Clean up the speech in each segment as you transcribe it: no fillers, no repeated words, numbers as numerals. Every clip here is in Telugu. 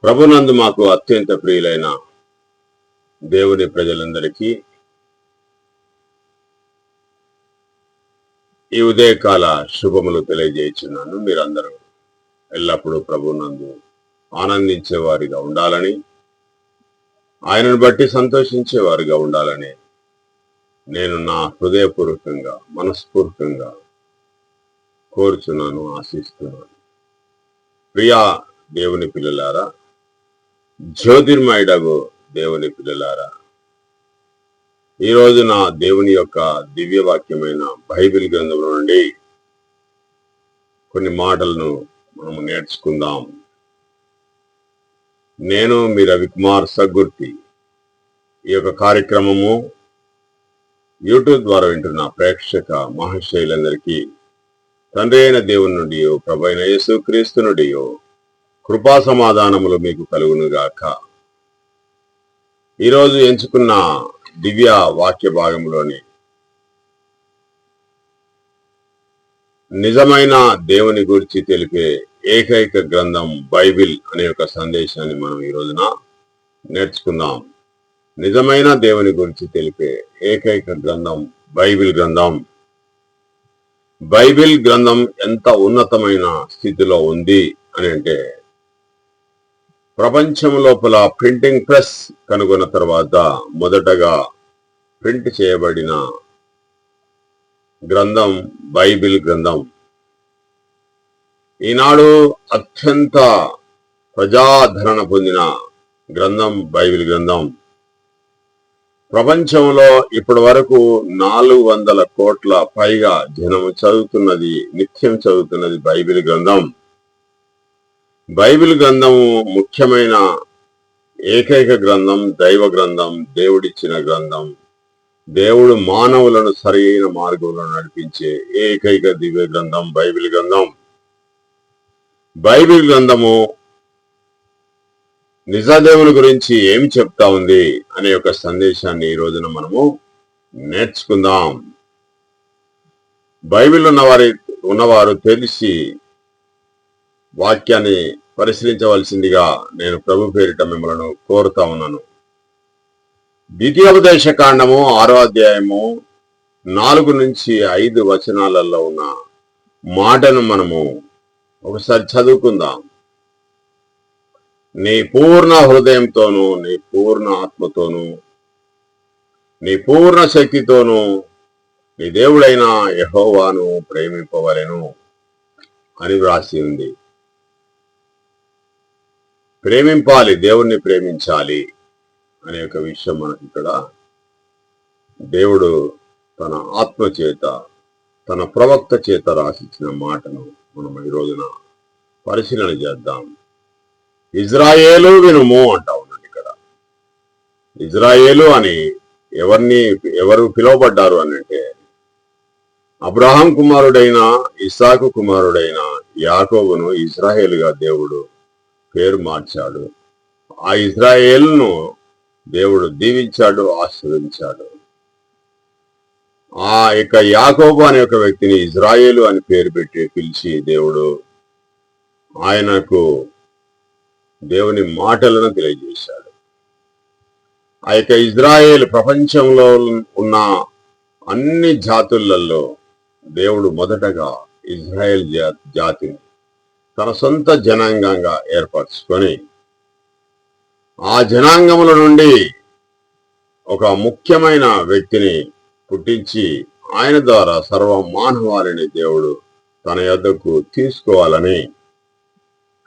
ప్రభునందు మాకు అత్యంత ప్రియులైన దేవుని ప్రజలందరికీ ఈ ఉదయకాల శుభములు తెలియజేయుచున్నాను. మీరందరూ ఎల్లప్పుడూ ప్రభునందు ఆనందించేవారిగా ఉండాలని, ఆయనను బట్టి సంతోషించేవారిగా ఉండాలని నేను నా హృదయపూర్వకంగా మనస్ఫూర్తిగా కోరుచున్నాను, ఆశిస్తున్నాను. ప్రియా దేవుని పిల్లలారా, జ్యోతిర్మయుడగు దేవుని పిల్లలారా, ఈ రోజున దేవుని యొక్క దివ్య వాక్యమైన బైబిల్ గ్రంథంలో నుండి కొన్ని మాటలను మనము నేర్చుకుందాం. నేను మీ రవికుమార్ సగ్గుర్తి. ఈ యొక్క కార్యక్రమము యూట్యూబ్ ద్వారా వింటున్న ప్రేక్షక మహాశయులందరికీ తండ్రి అయిన దేవుని నుండి, ప్రభు అయిన యేసుక్రీస్తు నుండి కృపా సమాధానములు మీకు కలుగునుగాక. ఈరోజు ఎంచుకున్న దివ్య వాక్య భాగంలోని నిజమైన దేవుని గురించి తెలిపే ఏకైక గ్రంథం బైబిల్ అనే ఒక సందేశాన్ని మనం ఈ రోజున నేర్చుకుందాం. నిజమైన దేవుని గురించి తెలిపే ఏకైక గ్రంథం బైబిల్ గ్రంథం. బైబిల్ గ్రంథం ఎంత ఉన్నతమైన స్థితిలో ఉంది అని అంటే, ప్రపంచం లోపల ప్రింటింగ్ ప్రెస్ కనుగొన్న తర్వాత మొదటగా ప్రింట్ చేయబడిన గ్రంథం బైబిల్ గ్రంథం. ఈనాడు అత్యంత ప్రజాదరణ పొందిన గ్రంథం బైబిల్ గ్రంథం. ప్రపంచంలో ఇప్పటి వరకు 400 కోట్ల పైగా జనము చదువుతున్నది, నిత్యం చదువుతున్నది బైబిల్ గ్రంథం. బైబిల్ గ్రంథము ముఖ్యమైన ఏకైక గ్రంథం, దైవ గ్రంథం, దేవుడిచ్చిన గ్రంథం. దేవుడు మానవులను సరైన మార్గంలో నడిపించే ఏకైక దివ్య గ్రంథం బైబిల్ గ్రంథం. బైబిల్ గ్రంథము నిజదేవుని గురించి ఏమి చెప్తా ఉంది అనే ఒక సందేశాన్ని ఈ రోజున మనము నేర్చుకుందాం. బైబిల్ ఉన్నవారు తెలిసి వాక్యాన్ని పరిశీలించవలసిందిగా నేను ప్రభు పేరిట మిమ్మల్ని కోరుతా ఉన్నాను. ద్వితీయోపదేశ కాండము 6వ అధ్యాయము 4 నుంచి 5 వచనాలలో ఉన్న మాటను మనము ఒకసారి చదువుకుందాం. నీ పూర్ణ హృదయంతోనూ, నీ పూర్ణ ఆత్మతోనూ, నీ పూర్ణ శక్తితోనూ నీ దేవుడైన యెహోవాను ప్రేమింపవలెను అని వ్రాసి ఉంది. ప్రేమింపాలి, దేవుణ్ణి ప్రేమించాలి అనే ఒక విషయం మనకి ఇక్కడ దేవుడు తన ఆత్మ చేత, తన ప్రవక్త చేత రాసిచ్చిన మాటను మనం ఈ రోజున పరిశీలన చేద్దాం. ఇజ్రాయేలు వినుము అంటా ఉన్నాడు ఇక్కడ. ఇజ్రాయేలు అని ఎవరు పిలువబడ్డారు అని అంటే, అబ్రహాం కుమారుడైన, ఇస్సాకు కుమారుడైన యాకోబును ఇజ్రాయేలుగా దేవుడు పేరు మార్చాడు. ఆ ఇజ్రాయేలును దేవుడు దీవించాడు, ఆశీర్వదించాడు. ఆ యొక్క యాకోబు అనే ఒక వ్యక్తిని ఇజ్రాయేలు అని పేరు పెట్టి పిలిచి దేవుడు ఆయనకు దేవుని మాటలను తెలియజేశాడు. ఆ యొక్క ఇజ్రాయేల్ ప్రపంచంలో ఉన్న అన్ని జాతులలో దేవుడు మొదటగా ఇజ్రాయేల్ జాతిని తన సొంత జనాంగంగా ఏర్పరచుకొని, ఆ జనాంగముల నుండి ఒక ముఖ్యమైన వ్యక్తిని పుట్టించి ఆయన ద్వారా సర్వ మానవాళిని దేవుడు తన యొద్దకు తీసుకోవాలని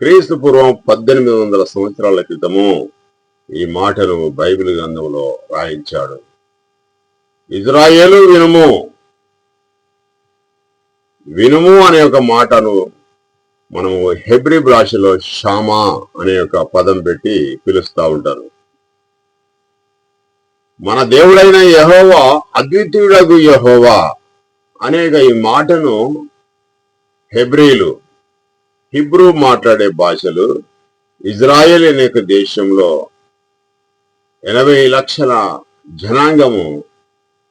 క్రీస్తు పూర్వం 1800 సంవత్సరాల క్రితము ఈ మాటను బైబిల్ గ్రంథంలో రాయించాడు. ఇజ్రాయేలు వినుము. వినుము అనే ఒక మాటను మనము హెబ్రీ భాషలో షామా అనే ఒక పదం పెట్టి పిలుస్తూ ఉంటారు. మన దేవుడైన యెహోవా, అద్వితీయుడగు యెహోవా అనేక ఈ మాటను హిబ్రూ మాట్లాడే భాషలు ఇజ్రాయెల్ అనే దేశంలో 80 లక్షల జనాంగము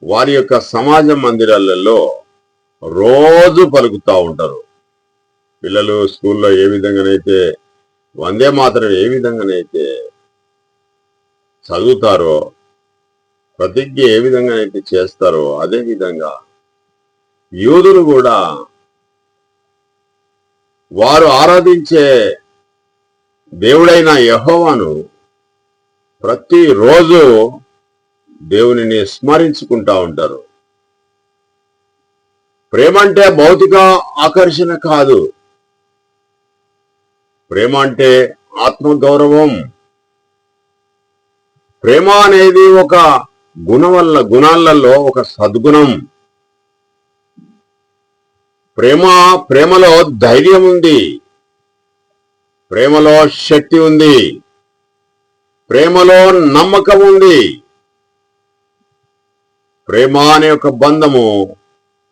వారి యొక్క సమాజ మందిరాలలో రోజు పలుకుతూ ఉంటారు. పిల్లలు స్కూల్లో ఏ విధంగానైతే వందే మాత్రం ఏ విధంగానైతే చదువుతారో, ప్రతిజ్ఞ ఏ విధంగానైతే చేస్తారో అదే విధంగా యూదులు కూడా వారు ఆరాధించే దేవుడైన యెహోవాను ప్రతిరోజు దేవునిని స్మరించుకుంటా ఉంటారు. ప్రేమ అంటే భౌతిక ఆకర్షణ కాదు. ప్రేమ అంటే ఆత్మగౌరవం. ప్రేమ అనేది ఒక గుణాలలో ఒక సద్గుణం. ప్రేమలో ధైర్యం ఉంది, ప్రేమలో శక్తి ఉంది, ప్రేమలో నమ్మకం ఉంది. ప్రేమ అనే ఒక బంధము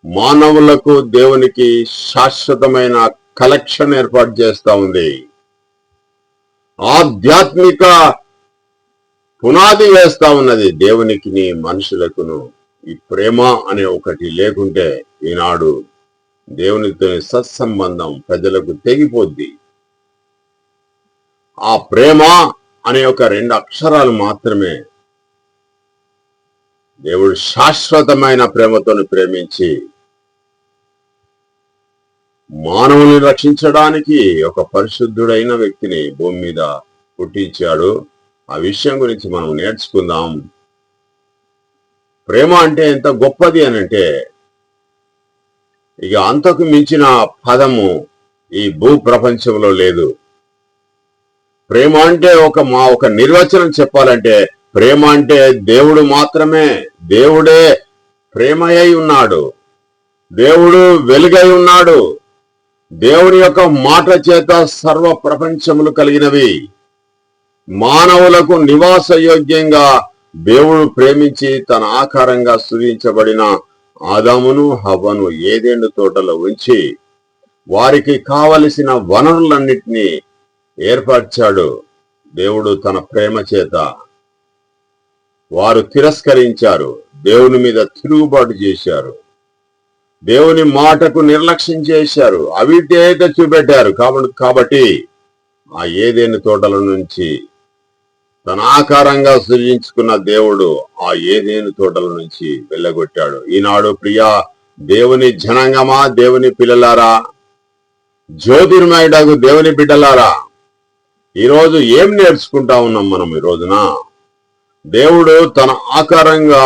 మానవులకు దేవునికి శాశ్వతమైన కలెక్షన్ ఏర్పాటు చేస్తా ఉంది. ఆధ్యాత్మిక పునాది వేస్తా ఉన్నది దేవునికి మనుషులకును. ఈ ప్రేమ అనే ఒకటి లేకుంటే ఈనాడు దేవునితో సత్సంబంధం ప్రజలకు తెగిపోద్ది. ఆ ప్రేమ అనే ఒక 2 అక్షరాలు మాత్రమే దేవుడు శాశ్వతమైన ప్రేమతో ప్రేమించి మానవుని రక్షించడానికి ఒక పరిశుద్ధుడైన వ్యక్తిని భూమి మీద పుట్టించాడు. ఆ విషయం గురించి మనం నేర్చుకుందాం. ప్రేమ అంటే ఎంత గొప్పది అని అంటే ఇక అంతకు మించిన పదము ఈ భూ ప్రపంచంలో లేదు. ప్రేమ అంటే ఒక నిర్వచనం చెప్పాలంటే ప్రేమ అంటే దేవుడు మాత్రమే. దేవుడే ప్రేమయ్య ఉన్నాడు, దేవుడు వెలుగై ఉన్నాడు. దేవుని యొక్క మాట చేత సర్వ ప్రపంచములు కలిగినవి. మానవులకు నివాస యోగ్యంగా దేవుడు ప్రేమించి తన ఆకారంగా సృజించబడిన ఆదామును హవ్వను ఏదెను తోటలో ఉంచి వారికి కావలసిన వనరులన్నిటినీ ఏర్పరిచాడు. దేవుడు తన ప్రేమ చేత వారు తిరస్కరించారు, దేవుని మీద తిరుగుబాటు చేశారు, దేవుని మాటకు నిర్లక్ష్యం చేశారు, అవిధేయత చూపెట్టారు. కాబట్టి ఆ ఏదెను తోటల నుంచి తన ఆకారంగా సృజించుకున్న దేవుడు ఆ ఏదెను తోటల నుంచి వెళ్ళగొట్టాడు. ఈనాడు ప్రియా దేవుని జనాంగమా, దేవుని పిల్లలారా, జ్యోతిర్మయుడగు దేవుని బిడ్డలారా, ఈరోజు ఏం నేర్చుకుంటా ఉన్నాం మనం? ఈ రోజున దేవుడు తన ఆకారంగా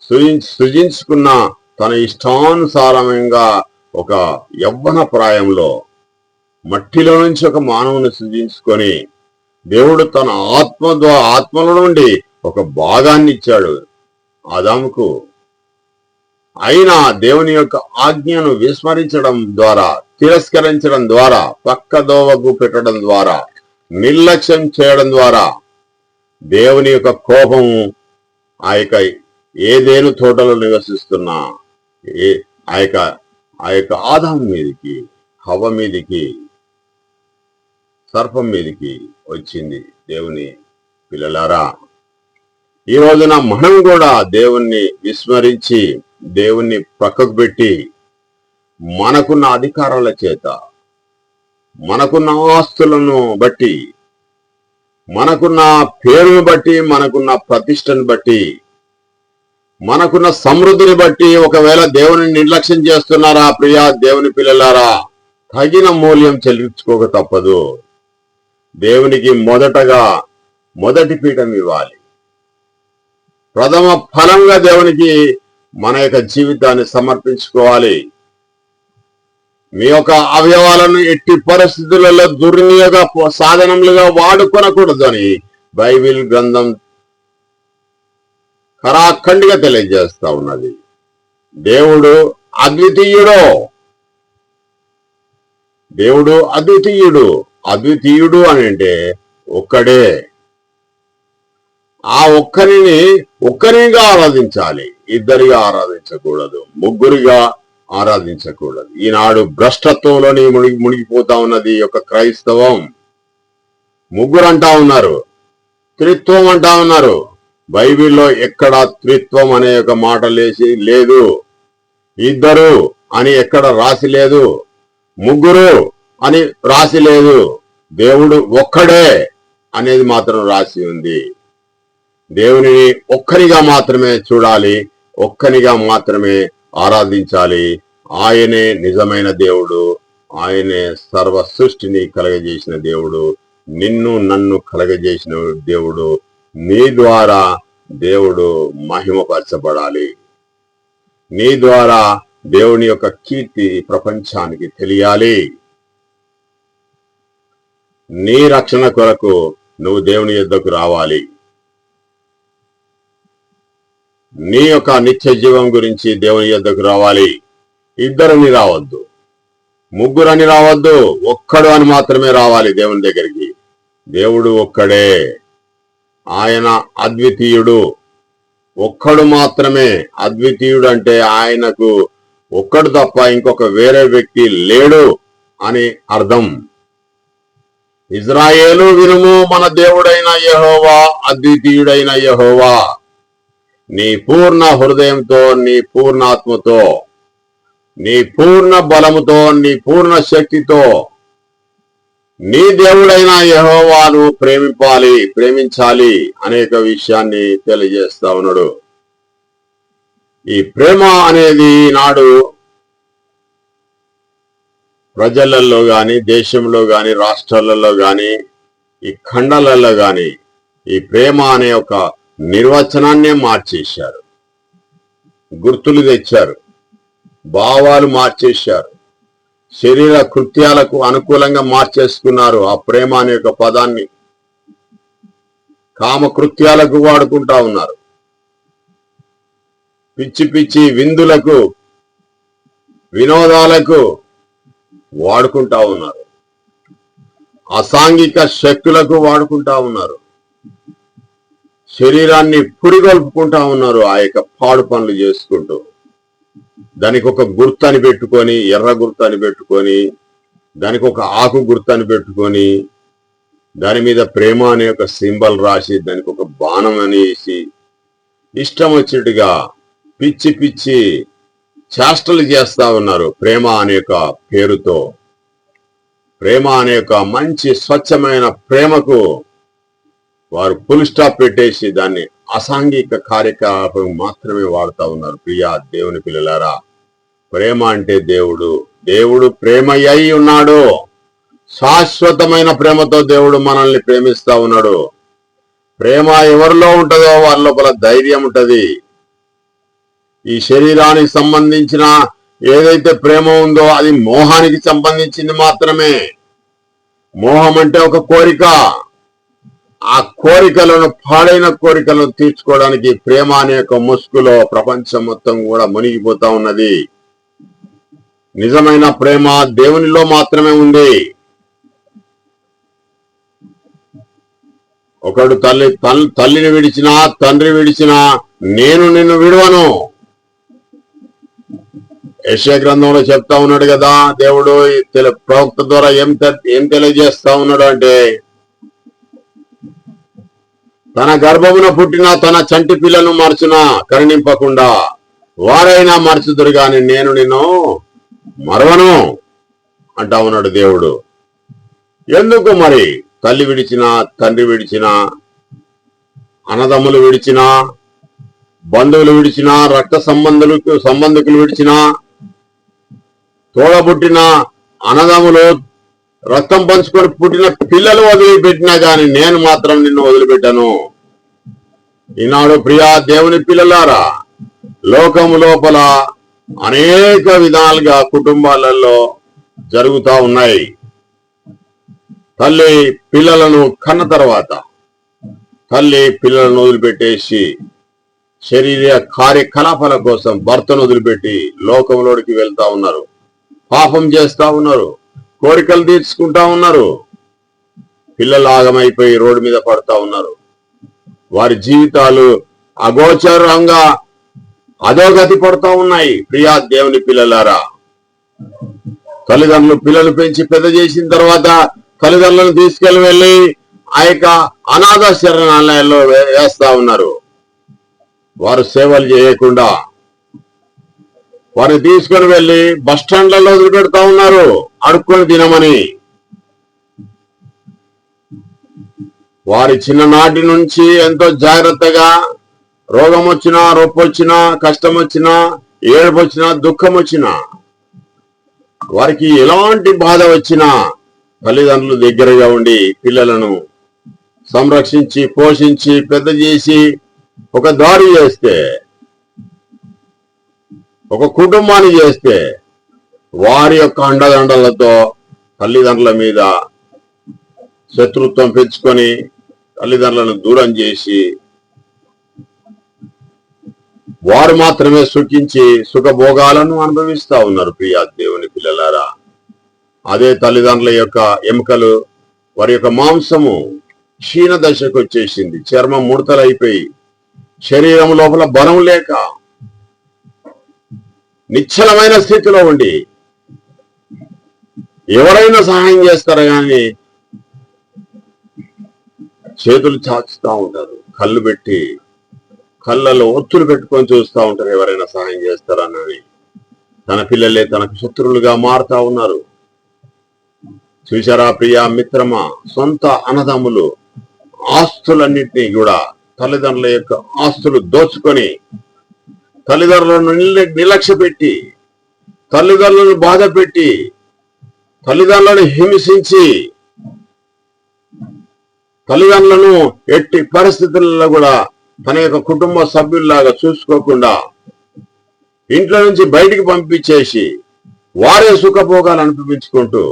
సృజించుకున్న తన ఇష్టానుసారంగా ఒక యవ్వన ప్రాయంలో మట్టిలో నుంచి ఒక మానవుని సృజించుకొని దేవుడు తన ఆత్మలో నుండి ఒక భాగాన్ని ఇచ్చాడు ఆదాముకు. అయినా దేవుని యొక్క ఆజ్ఞను విస్మరించడం ద్వారా, తిరస్కరించడం ద్వారా, పక్కదోవకు పెట్టడం ద్వారా, నిర్లక్ష్యం చేయడం ద్వారా దేవుని యొక్క కోపము ఆ ఏదేను తోటలో నివసిస్తున్న ఆ యొక్క ఆదాము మీదికి, హవ్వ మీదికి, సర్పం మీదికి వచ్చింది. దేవుని పిల్లలారా, ఈ రోజున మనం కూడా దేవుణ్ణి విస్మరించి దేవుణ్ణి పక్కకు పెట్టి మనకున్న అధికారాల చేత, మనకున్న ఆస్తులను బట్టి, మనకున్న పేరును బట్టి, మనకున్న ప్రతిష్టను బట్టి, మనకున్న సమృద్ధిని బట్టి ఒకవేళ దేవుని నిర్లక్ష్యం చేస్తున్నారా ప్రియా దేవుని పిల్లలారా, తగిన మూల్యం చెల్లించుకోక తప్పదు. దేవునికి మొదటి పీఠం ఇవ్వాలి. ప్రథమ ఫలంగా దేవునికి మన యొక్క జీవితాన్ని సమర్పించుకోవాలి. మీ యొక్క అవయవాలను ఎట్టి పరిస్థితులలో దుర్వినియోగ సాధనములుగా వాడుకొనకూడదు అని బైబిల్ గ్రంథం ఖరాఖండిగా తెలియజేస్తా ఉన్నది. దేవుడు అద్వితీయుడు. దేవుడు అద్వితీయుడు. అద్వితీయుడు అని అంటే ఒక్కడే. ఆ ఒక్కరిగా ఆరాధించాలి. ఇద్దరిగా ఆరాధించకూడదు, ముగ్గురిగా ఆరాధించకూడదు. ఈనాడు భ్రష్టత్వంలోని మునిగిపోతా ఉన్నది యొక్క క్రైస్తవం. ముగ్గురు అంటా ఉన్నారు, త్రిత్వం అంటా ఉన్నారు. బైబిల్లో ఎక్కడ త్రిత్వం అనే ఒక మాట లేదు. ఇద్దరు అని ఎక్కడ రాసి లేదు, ముగ్గురు అని రాసి లేదు. దేవుడు ఒక్కడే అనేది మాత్రం రాసి ఉంది. దేవునిని ఒక్కనిగా మాత్రమే చూడాలి, ఒక్కనిగా మాత్రమే ఆరాధించాలి. ఆయనే నిజమైన దేవుడు, ఆయనే సర్వ సృష్టిని కలగజేసిన దేవుడు, నిన్ను నన్ను కలగజేసిన దేవుడు. నీ ద్వారా దేవుడు మహిమపరచబడాలి. నీ ద్వారా దేవుని యొక్క కీర్తి ప్రపంచానికి తెలియాలి. నీ రక్షణ కొరకు నువ్వు దేవుని యొద్దకు రావాలి. నీ యొక్క నిత్య జీవం గురించి దేవుని యొద్దకు రావాలి. ఇద్దరని రావద్దు, ముగ్గురని రావద్దు, ఒక్కడు అని మాత్రమే రావాలి దేవుని దగ్గరికి. దేవుడు ఒక్కడే, ఆయన అద్వితీయుడు, ఒక్కడు మాత్రమే. అద్వితీయుడు అంటే ఆయనకు ఒక్కడు తప్ప ఇంకొక వేరే వ్యక్తి లేడు అని అర్థం. ఇజ్రాయేలు వినుము, మన దేవుడైన యెహోవా అద్వితీయుడైన యెహోవా. నీ పూర్ణ హృదయంతో, నీ పూర్ణ ఆత్మతో, నీ పూర్ణ బలముతో, నీ పూర్ణ శక్తితో నీ దేవుడైన యెహోవాను ప్రేమించాలి అనేక విషయాన్ని తెలియజేస్తా ఉన్నాడు. ఈ ప్రేమ అనేది నాడు ప్రజలలో గాని, దేశంలో గాని, రాష్ట్రాలలో గాని, ఈ ఖండాలలో గాని ఈ ప్రేమ అనే ఒక నిర్వచనాన్నే మార్చేశారు. గుర్తులు తెచ్చారు, భావాలు మార్చేశారు, శరీర కృత్యాలకు అనుకూలంగా మార్చేసుకున్నారు. ఆ ప్రేమ అనే ఒక పదాన్ని కామకృత్యాలకు వాడుకుంటా ఉన్నారు. పిచ్చి పిచ్చి విందులకు, వినోదాలకు వాడుకుంటా ఉన్నారు. అసాంఘిక శక్తులకు వాడుకుంటా ఉన్నారు. శరీరాన్ని పురిగొల్పుకుంటా ఉన్నారు. ఆ యొక్క పాడు పనులు చేసుకుంటూ దానికి ఒక గుర్తు అని పెట్టుకొని, ఎర్ర గుర్తు అని పెట్టుకొని, దానికి ఒక ఆకు గుర్తు అని పెట్టుకొని, దాని మీద ప్రేమ అనే ఒక సింబల్ రాసి, దానికి ఒక బాణం అనేసి ఇష్టం వచ్చినట్టుగా పిచ్చి పిచ్చి చేష్టలు చేస్తా ఉన్నారు. ప్రేమ అనే ఒక పేరుతో, ప్రేమ అనే ఒక మంచి స్వచ్ఛమైన ప్రేమకు వారు ఫుల్ స్టాప్ పెట్టేసి దాన్ని అసాంఘిక కార్యకలాపం మాత్రమే వాడుతా ఉన్నారు. ప్రియా దేవుని పిల్లలారా, ప్రేమ అంటే దేవుడు. దేవుడు ప్రేమ అయి ఉన్నాడు. శాశ్వతమైన ప్రేమతో దేవుడు మనల్ని ప్రేమిస్తా ఉన్నాడు. ప్రేమ ఎవరిలో ఉంటుందో వారి లోపల ధైర్యం ఉంటది. ఈ శరీరానికి సంబంధించిన ఏదైతే ప్రేమ ఉందో అది మోహానికి సంబంధించింది మాత్రమే. మోహం అంటే ఒక కోరిక. ఆ కోరికలను, పాడైన కోరికలను తీర్చుకోవడానికి ప్రేమ అనే ఒక ముసుగులో ప్రపంచం మొత్తం కూడా మునిగిపోతా ఉన్నది. నిజమైన ప్రేమ దేవునిలో మాత్రమే ఉంది. ఒకడు తల్లిని విడిచినా, తండ్రి విడిచినా నేను నిన్ను విడువను. యెషయా గ్రంథంలో చెప్తా ఉన్నాడు కదా దేవుడు. ప్రవక్త ద్వారా ఏం తెలియజేస్తా ఉన్నాడు అంటే, తన గర్భమున పుట్టిన తన చంటి పిల్లను మరచునా కరుణింపకుండా వారైనా మరచుదురు గాని నేను నిన్ను మరవను అంటా ఉన్నాడు దేవుడు. ఎందుకు మరి? తల్లి విడిచినా, తండ్రి విడిచినా, అన్నదమ్ములు విడిచినా, బంధువులు విడిచినా, రక్త సంబంధికులు విడిచినా, తోడబుట్టిన అన్నదమ్ములు, రక్తం పంచుకొని పుట్టిన పిల్లలు వదిలిపెట్టినా గాని నేను మాత్రం నిన్ను వదిలిపెట్టాను. ఈనాడు ప్రియా దేవుని పిల్లలారా, లోకము లోపల అనేక విధాలుగా కుటుంబాలలో జరుగుతా ఉన్నాయి. తల్లి పిల్లలను కన్న తర్వాత తల్లి పిల్లలను వదిలిపెట్టేసి శరీర కార్యకలాపాల కోసం భర్తను వదిలిపెట్టి లోకంలోకి వెళ్తా ఉన్నారు. పాపం చేస్తా ఉన్నారు, కోరికలు తీర్చుకుంటా ఉన్నారు. పిల్లలు ఆగమైపోయి రోడ్డు మీద పడతా ఉన్నారు. వారి జీవితాలు అగోచరంగా అధోగతి పడుతూ ఉన్నాయి. ప్రియా దేవుని పిల్లలారా, తల్లిదండ్రులు పిల్లలు పెంచి పెద్ద చేసిన తర్వాత తల్లిదండ్రులను తీసుకెళ్లి ఆ యొక్క అనాథ శరణాలయాల్లో వేస్తా ఉన్నారు. వారు సేవలు చేయకుండా వారిని తీసుకొని వెళ్లి బస్ స్టాండ్లలో వదిలిపెడతా ఉన్నారు అడుక్కొని తినమని. వారి చిన్ననాటి నుంచి ఎంతో జాగ్రత్తగా రోగం వచ్చినా, రొప్పి వచ్చినా, కష్టం వచ్చినా, ఏడుపు వచ్చినా, దుఃఖం వచ్చినా, వారికి ఎలాంటి బాధ వచ్చినా తల్లిదండ్రులు దగ్గరగా ఉండి పిల్లలను సంరక్షించి, పోషించి, పెద్ద చేసి ఒక దారి చేస్తే, ఒక కుటుంబాన్ని చేస్తే, వారి యొక్క అండదండలతో తల్లిదండ్రుల మీద శత్రుత్వం పెంచుకొని తల్లిదండ్రులను దూరం చేసి వారు మాత్రమే సుఖించి సుఖభోగాలను అనుభవిస్తా ఉన్నారు. ప్రియా దేవుని పిల్లలారా, అదే తల్లిదండ్రుల యొక్క ఎముకలు, వారి యొక్క మాంసము క్షీణ దశకు వచ్చేసింది, చర్మం ముడతలైపోయి శరీరం లోపల బలం లేక నిశ్చలమైన స్థితిలో ఉండి ఎవరైనా సహాయం చేస్తారా కానీ చేతులు చాచుతా ఉంటారు, కళ్ళు పెట్టి కళ్ళలో ఒత్తులు పెట్టుకొని చూస్తూ ఉంటారు ఎవరైనా సహాయం చేస్తారని. తన పిల్లలే తనకు శత్రువులుగా మారుతా ఉన్నారు. చూశారా ప్రియా మిత్రమా, సొంత అన్నదమ్ములు ఆస్తులన్నింటినీ కూడా తల్లిదండ్రుల యొక్క ఆస్తులు దోచుకొని తల్లిదండ్రులను నిర్లక్ష్య పెట్టి, తల్లిదండ్రులను బాధ పెట్టి, తల్లిదండ్రులను హింసించి, తల్లిదండ్రులను ఎట్టి పరిస్థితుల్లో కూడా తన యొక్క కుటుంబ సభ్యుల్లాగా చూసుకోకుండా ఇంట్లో నుంచి బయటికి పంపించేసి వారే సుఖభోగాలు అనుభవించుకుంటూ,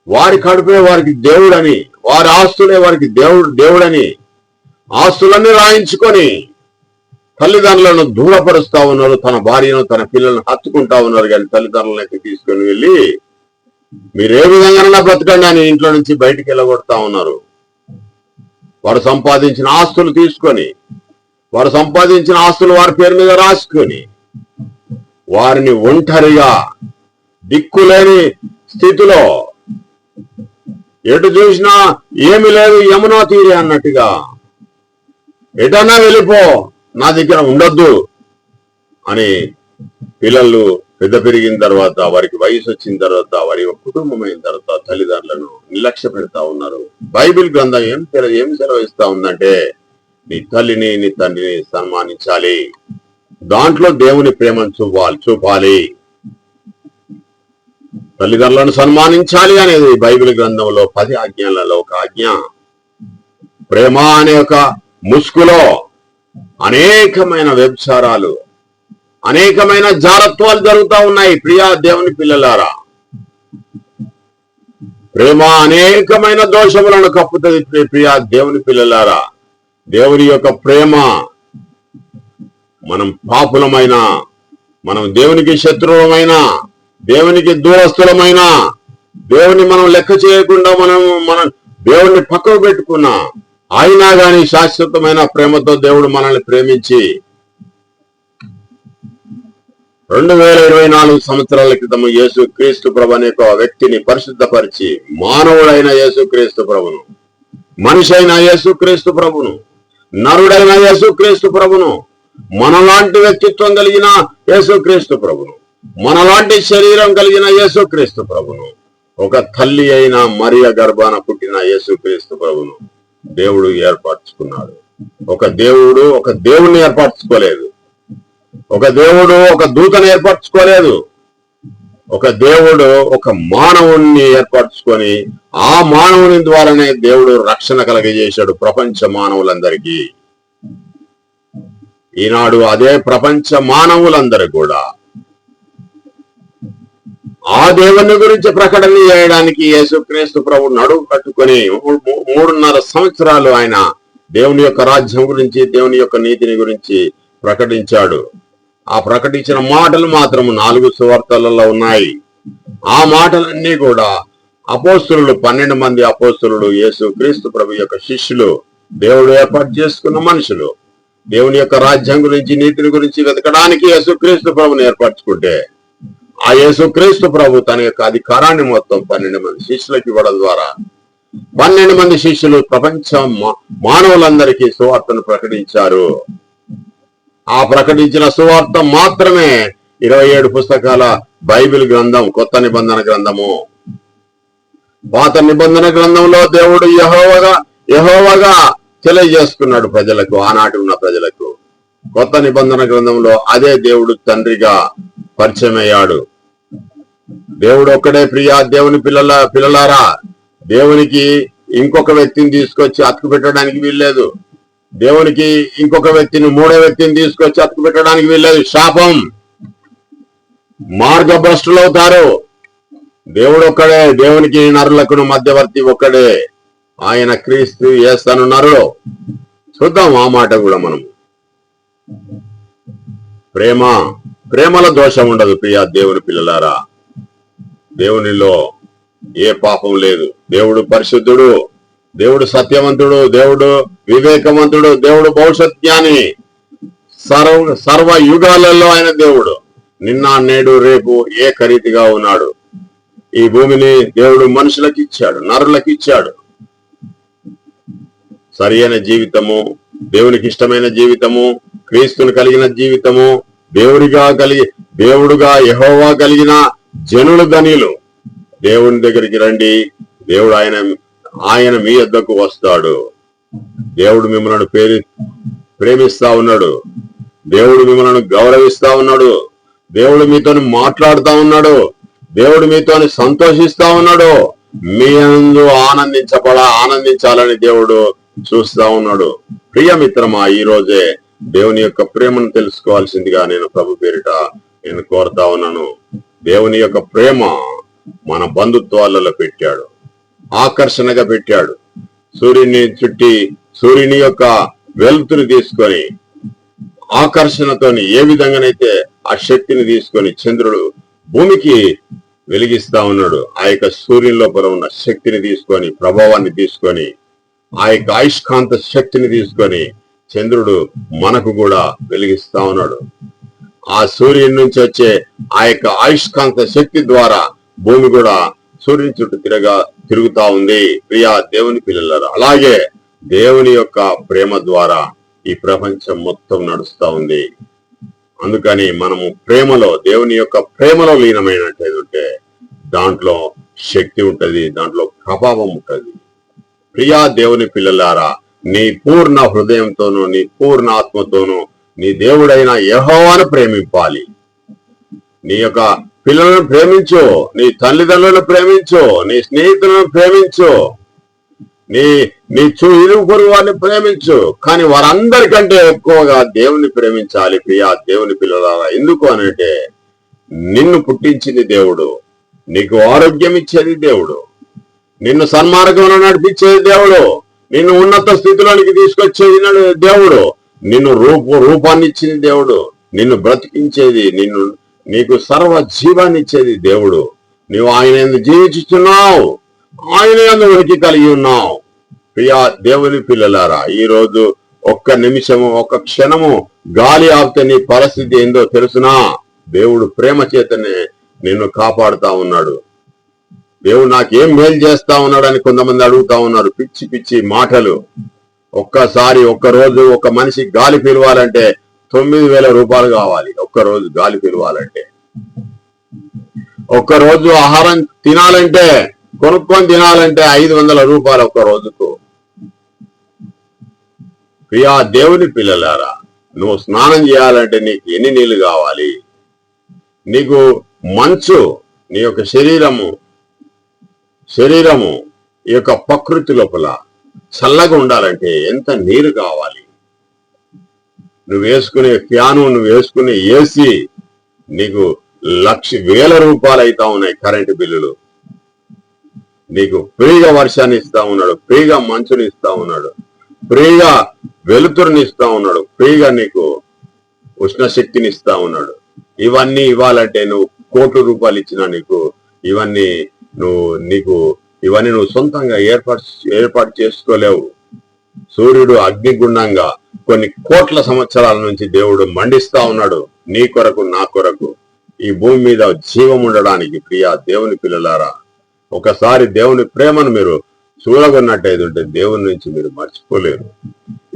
వారి కడుపే వారికి దేవుడని, వారి ఆస్తులే వారికి దేవుడని ఆస్తులన్నీ రాయించుకొని తల్లిదండ్రులను దూరపరుస్తా ఉన్నారు. తన భార్యను, తన పిల్లలను హత్తుకుంటా ఉన్నారు. కానీ తల్లిదండ్రులను అయితే తీసుకొని వెళ్ళి మీరు ఏ విధంగా బ్రతకండి అని ఇంట్లో నుంచి బయటికి వెళ్ళగొడతా ఉన్నారు. వారు సంపాదించిన ఆస్తులు తీసుకొని, వారు సంపాదించిన ఆస్తులు వారి పేరు మీద రాసుకొని వారిని ఒంటరిగా దిక్కులేని స్థితిలో ఎటు చూసినా ఏమి లేదు, యమునా తీరే అన్నట్టుగా ఎటన్నా వెళ్ళిపో, నా దగ్గర ఉండొద్దు అని పిల్లలు పెద్ద పెరిగిన తర్వాత, వారికి వయసు వచ్చిన తర్వాత, వారి కుటుంబం అయిన తర్వాత తల్లిదండ్రులను నిర్లక్ష్య పెడతా ఉన్నారు. బైబిల్ గ్రంథం ఏం సెలవిస్తా ఉందంటే, నీ తల్లిని నీ తండ్రిని సన్మానించాలి, దాంట్లో దేవుని ప్రేమను చూపాలి, తల్లిదండ్రులను సన్మానించాలి అనేది బైబిల్ గ్రంథంలో 10 ఆజ్ఞలలో ఒక ఆజ్ఞ. ప్రేమ అనే ఒక ముసుగులో అనేకమైన వ్యభిచారాలు, అనేకమైన జారత్వాలు జరుగుతూ ఉన్నాయి. ప్రియా దేవుని పిల్లలారా, ప్రేమ అనేకమైన దోషములను కప్పుతుంది. ప్రియా దేవుని పిల్లలారా, దేవుని యొక్క ప్రేమ, మనం పాపులమైన, మనం దేవునికి శత్రువులమైన, దేవునికి దూరస్థులమైన, దేవుని మనం లెక్క చేయకుండా మనం దేవుణ్ణి పక్కకు పెట్టుకున్నా అయినా గాని శాశ్వతమైన ప్రేమతో దేవుడు మనల్ని ప్రేమించి 2024 సంవత్సరాల క్రితం యేసు క్రీస్తు ప్రభు అనే ఒక వ్యక్తిని పరిశుద్ధపరిచి, మానవుడైన యేసు క్రీస్తు ప్రభును, మనిషి అయిన యేసు క్రీస్తు ప్రభును, నరుడైన యేసు క్రీస్తు ప్రభును, మనలాంటి వ్యక్తిత్వం కలిగిన యేసు క్రీస్తు ప్రభును, మనలాంటి శరీరం కలిగిన యేసు క్రీస్తు ప్రభును, ఒక తల్లి అయిన మరియ గర్భాన పుట్టిన యేసు క్రీస్తు ప్రభును దేవుడు ఏర్పరచుకున్నాడు. ఒక దేవుడిని ఏర్పరచుకోలేదు, ఒక దేవుడు ఒక దూతను ఏర్పరచుకోలేదు. ఒక దేవుడు ఒక మానవుణ్ణి ఏర్పరచుకొని ఆ మానవుని ద్వారానే దేవుడు రక్షణ కలగజేశాడు ప్రపంచ మానవులందరికీ. ఈనాడు అదే ప్రపంచ మానవులందరూ కూడా ఆ దేవుని గురించి ప్రకటన చేయడానికి యేసుక్రీస్తు ప్రభు నడుము కట్టుకొని 3.5 సంవత్సరాలు ఆయన దేవుని యొక్క రాజ్యం గురించి, దేవుని యొక్క నీతిని గురించి ప్రకటించాడు. ఆ ప్రకటించిన మాటలు మాత్రం 4 సువార్తలలో ఉన్నాయి. ఆ మాటలన్నీ కూడా అపోస్తలులు, 12 మంది అపోస్తలులు, యేసు క్రీస్తు ప్రభు యొక్క శిష్యులు, దేవుడు ఏర్పాటు చేసుకున్న మనుషులు, దేవుని యొక్క రాజ్యం గురించి, నీతిని గురించి వెతకడానికి యేసుక్రీస్తు ప్రభుని ఏర్పరచుకుంటే, ఆ యేసుక్రీస్తు ప్రభు తన యొక్క అధికారాన్ని మొత్తం 12 మంది శిష్యులకు ఇవ్వడం ద్వారా 12 మంది శిష్యులు ప్రపంచ మానవులందరికీ సువార్తను ప్రకటించారు. ఆ ప్రకటించిన సువార్త మాత్రమే 27 పుస్తకాల బైబిల్ గ్రంథం, కొత్త నిబంధన గ్రంథము. పాత నిబంధన గ్రంథంలో దేవుడు యెహోవాగా తెలియజేసుకున్నాడు ప్రజలకు, ఆనాటి ఉన్న ప్రజలకు. కొత్త నిబంధన గ్రంథంలో అదే దేవుడు తండ్రిగా పరిచయం అయ్యాడు. దేవుడు ఒక్కడే ప్రియా దేవుని పిల్లలారా, దేవునికి ఇంకొక వ్యక్తిని తీసుకొచ్చి అతుకు పెట్టడానికి వీల్లేదు. దేవునికి ఇంకొక వ్యక్తిని, మూడో వ్యక్తిని తీసుకొచ్చి అతుకు పెట్టడానికి వీల్లేదు. శాపం, మార్గభ్రష్టులు అవుతారు. దేవుడు ఒక్కడే, దేవునికి నరులకు మధ్యవర్తి ఒక్కడే, ఆయన క్రీస్తు యేసు నరుడు. చూద్దాం ఆ మాట కూడా మనం. ప్రేమలో దోషం ఉండదు ప్రియా దేవుని పిల్లలారా. దేవునిలో ఏ పాపం లేదు. దేవుడు పరిశుద్ధుడు, దేవుడు సత్యవంతుడు, దేవుడు వివేకవంతుడు, దేవుడు భవిష్యత్ జ్ఞాని. సర్వ యుగాలలో ఆయన దేవుడు నిన్న నేడు రేపు ఏకరీతిగా ఉన్నాడు. ఈ భూమిని దేవుడు మనుషులకు ఇచ్చాడు, నరులకు ఇచ్చాడు. సరి అయిన జీవితము, దేవునికి ఇష్టమైన జీవితము, క్రీస్తుని కలిగిన జీవితము, దేవుడుగా యెహోవా కలిగిన జనులు ధనియులు. దేవుని దగ్గరికి రండి. దేవుడు ఆయన మీ యొద్దకు వస్తాడు. దేవుడు మిమ్మల్ని ప్రేమిస్తా ఉన్నాడు. దేవుడు మిమ్మల్ని గౌరవిస్తా ఉన్నాడు. దేవుడు మీతో మాట్లాడుతా ఉన్నాడు. దేవుడు మీతో సంతోషిస్తా ఉన్నాడు. మీ యందు ఆనందించాలని దేవుడు చూస్తా ఉన్నాడు. ప్రియమిత్రమా, ఈ రోజే దేవుని యొక్క ప్రేమను తెలుసుకోవాల్సిందిగా నేను ప్రభు పేరిట నేను కోరుతా ఉన్నాను. దేవుని యొక్క ప్రేమ మన బంధుత్వాలలో పెట్టాడు, ఆకర్షణగా పెట్టాడు. సూర్యుని యొక్క వెలుతుని తీసుకొని ఆకర్షణతోని ఏ విధంగానైతే ఆ శక్తిని తీసుకొని చంద్రుడు భూమికి వెలిగిస్తా ఉన్నాడు, ఆ యొక్క సూర్యుని లోపల ఉన్న శక్తిని తీసుకొని, ప్రభావాన్ని తీసుకొని, ఆ యొక్క అయస్కాంత శక్తిని తీసుకొని చంద్రుడు మనకు కూడా వెలిగిస్తా ఉన్నాడు. ఆ సూర్యుని నుంచి వచ్చే ఆ యొక్క అయస్కాంత శక్తి ద్వారా భూమి కూడా సూర్యుని చుట్టూ తిరుగుతా ఉంది. ప్రియా దేవుని పిల్లలారా, అలాగే దేవుని యొక్క ప్రేమ ద్వారా ఈ ప్రపంచం మొత్తం నడుస్తా ఉంది. అందుకని మనము దేవుని యొక్క ప్రేమలో లీనమైనట్లయితే దాంట్లో శక్తి ఉంటది, దాంట్లో ప్రభావం ఉంటది. ప్రియా దేవుని పిల్లలారా, నీ పూర్ణ హృదయంతోనూ నీ పూర్ణ ఆత్మతోనూ నీ దేవుడైన యెహోవాను ప్రేమింపాలి. నీ యొక్క పిల్లలను ప్రేమించు, నీ తల్లిదండ్రులను ప్రేమించు, నీ స్నేహితులను ప్రేమించు, నీ ఇరుగు పొరుగు వారిని ప్రేమించు. కానీ వారందరికంటే ఎక్కువగా దేవుని ప్రేమించాలి ప్రియా దేవుని పిల్లలారా. ఎందుకు అనంటే, నిన్ను పుట్టించింది దేవుడు, నీకు ఆరోగ్యం ఇచ్చేది దేవుడు, నిన్ను సన్మార్గంలో నడిపించేది దేవుడు, నిన్ను ఉన్నత స్థితిలోనికి తీసుకొచ్చేది దేవుడు, నిన్ను రూపాన్ని ఇచ్చింది దేవుడు, నిన్ను బ్రతికించేది, నీకు సర్వ జీవాన్ని ఇచ్చేది దేవుడు. నువ్వు ఆయన యందు జీవించుతున్నావు, ఆయన యందు ఉనికి కలిగి ఉన్నావు. ప్రియా దేవుని పిల్లలారా, ఈ రోజు ఒక్క నిమిషము, ఒక్క క్షణము గాలి ఆపితే నీ పరిస్థితి ఏందో తెలుసునా? దేవుడు ప్రేమ చేతనే నిన్ను కాపాడుతా ఉన్నాడు. దేవుడు నాకేం మేలు చేస్తా ఉన్నాడని కొంతమంది అడుగుతా ఉన్నారు, పిచ్చి పిచ్చి మాటలు. ఒక్క రోజు ఒక మనిషి గాలి పిలవాలంటే 9,000 రూపాయలు కావాలి. ఒక్కరోజు గాలి పిలవాలంటే, ఒక్కరోజు ఆహారం తినాలంటే, కొనుక్కొని తినాలంటే 500 రూపాయలు ఒక్క రోజుకు. ప్రియా దేవుని పిల్లలారా, నువ్వు స్నానం చేయాలంటే నీకు ఎన్ని నీళ్లు కావాలి? నీకు మంచు, నీ యొక్క శరీరము ఈ యొక్క ప్రకృతి లోపల చల్లగా ఉండాలంటే ఎంత నీరు కావాలి? నువ్వు వేసుకునే ఫ్యాను, నువ్వు వేసుకునే ఏసీ నీకు 1,00,000 రూపాయలు అవుతా ఉన్నాయి. కరెంటు బిల్లులు. నీకు ఫ్రీగా వర్షాన్ని ఇస్తా ఉన్నాడు, ఫ్రీగా మంచుని ఇస్తా ఉన్నాడు, ఫ్రీగా వెలుతురుని ఇస్తా ఉన్నాడు, ఫ్రీగా నీకు ఉష్ణశక్తిని ఇస్తా ఉన్నాడు. ఇవన్నీ ఇవ్వాలంటే నువ్వు కోట్ల రూపాయలు ఇచ్చినా ఇవన్నీ నువ్వు సొంతంగా ఏర్పాటు చేసుకోలేవు. సూర్యుడు అగ్నిగుండంగా కొన్ని కోట్ల సంవత్సరాల నుంచి దేవుడు మండిస్తా ఉన్నాడు నీ కొరకు, నా కొరకు, ఈ భూమి మీద జీవం ఉండడానికి. ప్రియా దేవుని పిల్లలారా, ఒకసారి దేవుని ప్రేమను మీరు చూడగొన్నట్టయితే దేవుని నుంచి మీరు మర్చిపోలేరు.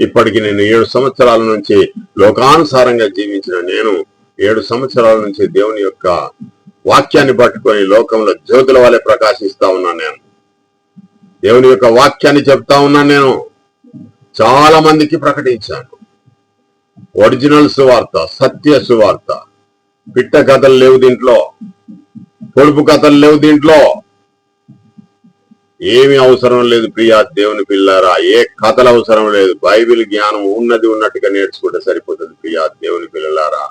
ఇప్పటికి నేను 7 సంవత్సరాల నుంచి లోకానుసారంగా జీవించిన నేను 7 సంవత్సరాల నుంచి దేవుని యొక్క వాక్యాన్ని పట్టుకొని లోకంలో జ్యోతుల వలె ప్రకాశిస్తా ఉన్నాను. నేను దేవుని యొక్క వాక్యాన్ని చెప్తా ఉన్నాను. నేను చాలా మందికి ప్రకటించాను. ఒరిజినల్ సువార్త, సత్య సువార్త. పిట్ట కథలు లేవు దీంట్లో, పొడుపు కథలు లేవు దీంట్లో. ఏమి అవసరం లేదు ప్రియా దేవుని పిల్లారా, ఏ కథలు అవసరం లేదు. బైబిల్ జ్ఞానం ఉన్నది ఉన్నట్టుగా నేర్చుకుంటే సరిపోతుంది ప్రియా దేవుని పిల్లలారా.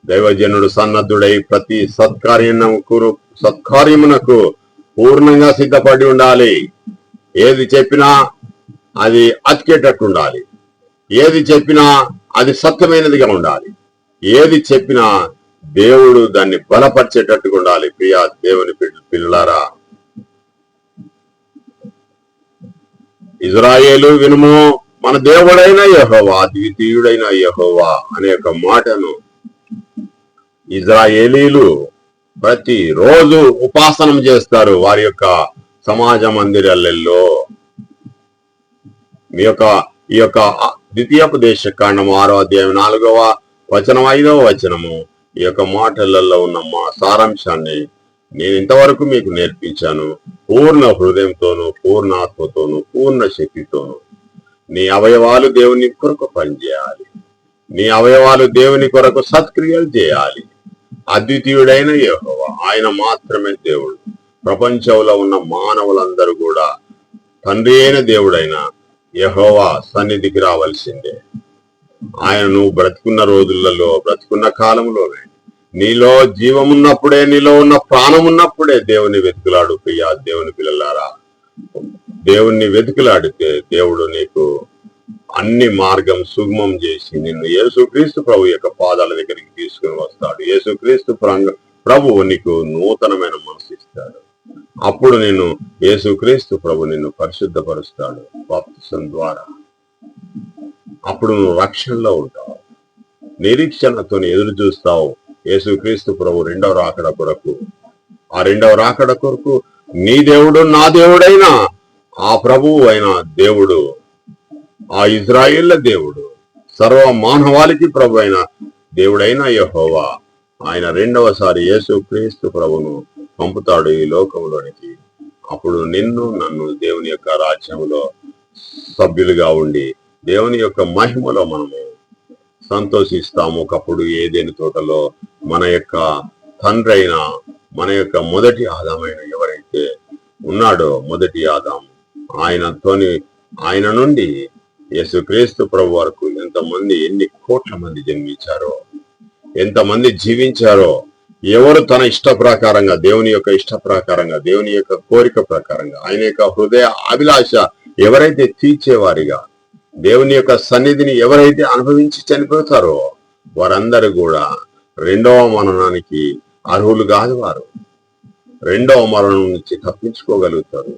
దైవజనుడు సన్నద్ధుడై ప్రతి సత్కార్యమునకు పూర్ణంగా సిద్ధపడి ఉండాలి. ఏది చెప్పినా అది అతికేటట్టు ఉండాలి. ఏది చెప్పినా అది సత్యమైనదిగా ఉండాలి. ఏది చెప్పినా దేవుడు దాన్ని బలపరిచేటట్టుగా ఉండాలి ప్రియా దేవుని పిల్లలారా. ఇజ్రాయేలు వినుము, మన దేవుడైన యెహోవా, ద్వితీయుడైన యెహోవా అనే ఒక మాటను ఇజ్రాయేలీలు ప్రతి రోజు ఉపాసనం చేస్తారు వారి యొక్క సమాజ మందిరాలలో. ఈ యొక్క ద్వితీయోపదేశ కాండము 6వ అధ్యాయం 4వ వచనం 5వ వచనము ఈ యొక్క మాటలలో ఉన్న మా సారాంశాన్ని నేను ఇంతవరకు మీకు నేర్పించాను. పూర్ణ హృదయంతోనూ, పూర్ణ ఆత్మతోనూ, పూర్ణ శక్తితోనూ నీ అవయవాలు దేవుని కొరకు పనిచేయాలి. నీ అవయవాలు దేవుని కొరకు సత్క్రియలు చేయాలి. అద్వితీయుడైన యెహోవా, ఆయన మాత్రమే దేవుడు. ప్రపంచంలో ఉన్న మానవులందరూ కూడా తండ్రి అయిన దేవుడైన యెహోవా సన్నిధికి రావాల్సిందే. ఆయన నువ్వు బ్రతుకున్న రోజులలో, బ్రతుకున్న కాలంలోనే, నీలో జీవమున్నప్పుడే, నీలో ఉన్న ప్రాణం ఉన్నప్పుడే దేవుని వెతుకులాడు ప్రియా దేవుని పిల్లలారా. దేవుణ్ణి వెతుకులాడితే దేవుడు నీకు అన్ని మార్గం సుగమం చేసి నిన్ను యేసుక్రీస్తు ప్రభు యొక్క పాదాల దగ్గరికి తీసుకుని వస్తాడు. యేసుక్రీస్తు ప్రభువు నీకు నూతనమైన మనసు ఇస్తాడు. అప్పుడు నేను యేసుక్రీస్తు ప్రభు నిన్ను పరిశుద్ధపరుస్తాడు బాప్తిసం ద్వారా. అప్పుడు నువ్వు రక్షణలో ఉంటావు, నిరీక్షణతో ఎదురు చూస్తావు యేసుక్రీస్తు ప్రభు రెండవ రాకడ కొరకు. ఆ రెండవ రాకడ కొరకు నీ దేవుడు, నా దేవుడైన ఆ ప్రభువు అయిన దేవుడు, ఆ ఇజ్రాయేళ్ల దేవుడు, సర్వ మానవాళికి ప్రభు అయిన దేవుడైన యెహోవా, ఆయన రెండవసారి యేసుక్రీస్తు ప్రభును పంపుతాడు ఈ లోకంలోనికి. అప్పుడు నిన్ను నన్ను దేవుని యొక్క రాజ్యంలో సభ్యులుగా ఉండి దేవుని యొక్క మహిమలో మనము సంతోషిస్తాము. ఒకప్పుడు ఏదైనా తోటలో మన యొక్క తండ్రి అయిన, మన యొక్క మొదటి ఆదామైన ఎవరైతే ఉన్నాడో, మొదటి ఆదాం, ఆయన నుండి యేసుక్రీస్తు ప్రభు వరకు ఎంతమంది, ఎన్ని కోట్ల మంది జన్మించారో, ఎంతమంది జీవించారో, ఎవరు తన ఇష్ట ప్రకారంగా, దేవుని యొక్క ఇష్ట ప్రకారంగా, దేవుని యొక్క కోరిక ప్రకారంగా, ఆయన యొక్క హృదయ అభిలాష ఎవరైతే తీర్చేవారిగా, దేవుని యొక్క సన్నిధిని ఎవరైతే అనుభవించి చనిపోతారో వారందరూ కూడా రెండవ మరణానికి అర్హులు కాదు. వారు రెండవ మరణం నుంచి తప్పించుకోగలుగుతారు,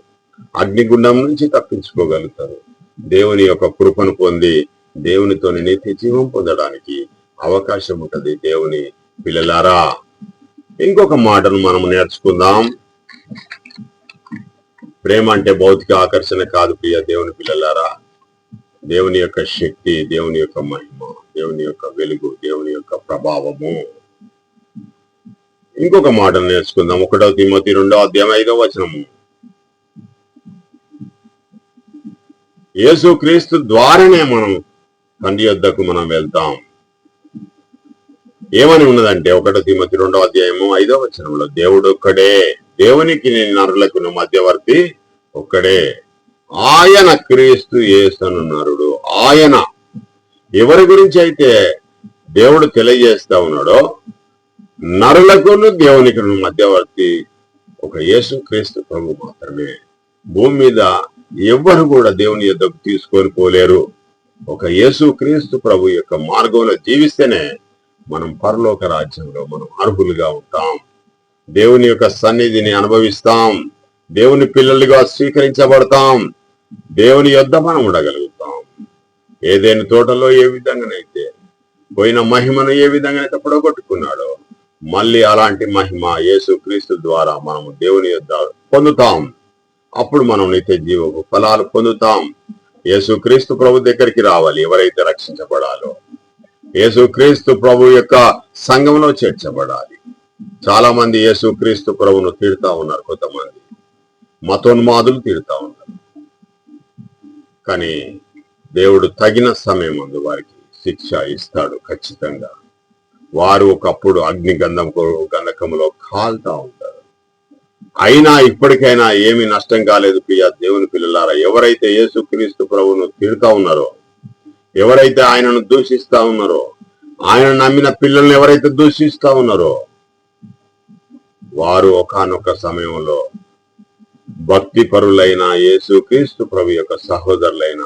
అగ్నిగుండం నుంచి తప్పించుకోగలుగుతారు. దేవుని యొక్క కృపను పొంది దేవునితో నిత్య జీవం పొందడానికి అవకాశం ఉంటది దేవుని పిల్లలారా. ఇంకొక మాటను మనం నేర్చుకుందాం. ప్రేమ అంటే భౌతిక ఆకర్షణ కాదు ప్రియ దేవుని పిల్లలారా. దేవుని యొక్క శక్తి, దేవుని యొక్క మహిమ, దేవుని యొక్క వెలుగు, దేవుని యొక్క ప్రభావము. ఇంకొక మాటను నేర్చుకుందాం. 1 తిమోతి 2వ అధ్యాయం 5వ వచనము. యేసుక్రీస్తు ద్వారానే మనం తండ్రి యొద్దకు మనం వెళ్తాం. ఏమని ఉన్నదంటే 1 తిమోతి 2వ అధ్యాయము 5వ వచనంలో, దేవుడు ఒక్కడే, దేవునికి నరులకు మధ్యవర్తి ఒక్కడే, ఆయన క్రీస్తు యేసను నరుడు. ఆయన ఎవరి గురించి అయితే దేవుడు తెలియజేస్తా ఉన్నాడో, నరులకు దేవునికి మధ్యవర్తి ఒక యేసు క్రీస్తు ప్రభు మాత్రమే. భూమి మీద ఎవ్వరు కూడా దేవుని యొద్దకు తీసుకొని పోలేరు. ఒక యేసు క్రీస్తు ప్రభు యొక్క మార్గంలో జీవిస్తేనే మనం పరలోక రాజ్యంలో మనం అర్హులుగా ఉంటాం. దేవుని యొక్క సన్నిధిని అనుభవిస్తాం, దేవుని పిల్లలుగా స్వీకరించబడతాం, దేవుని యొద్ద మనం ఉండగలుగుతాం. ఏదైనా తోటలో ఏ విధంగానైతే పోయిన మహిమను ఏ విధంగానైతే పొడగొట్టుకున్నాడో, మళ్ళీ అలాంటి మహిమ యేసు క్రీస్తు ద్వారా మనము దేవుని యొద్ద పొందుతాం. అప్పుడు మనం నిత్య జీవపు ఫలాలు పొందుతాం. యేసు క్రీస్తు ప్రభు దగ్గరికి రావాలి ఎవరైతే రక్షించబడాలో. యేసు క్రీస్తు ప్రభు యొక్క సంఘంలో చేర్చబడాలి. చాలా మంది యేసు క్రీస్తు ప్రభును తిడతా ఉన్నారు కొంతమంది. మతోన్మాదులు తిడుతా ఉన్నారు. కానీ దేవుడు తగిన సమయం ముందు వారికి శిక్ష ఇస్తాడు ఖచ్చితంగా. వారు ఒకప్పుడు అగ్ని గంధకములో కాల్తా ఉంటారు. అయినా ఇప్పటికైనా ఏమి నష్టం కాలేదు ప్రియ దేవుని పిల్లలారా. ఎవరైతే యేసుక్రీస్తు ప్రభువును తిడుతా ఉన్నారో, ఎవరైతే ఆయనను దూషిస్తా ఉన్నారో, ఆయన నమ్మిన పిల్లల్ని ఎవరైతే దూషిస్తా ఉన్నారో, వారు ఒకానొక సమయంలో భక్తి పరులైన యేసుక్రీస్తు ప్రభు యొక్క సహోదరులైన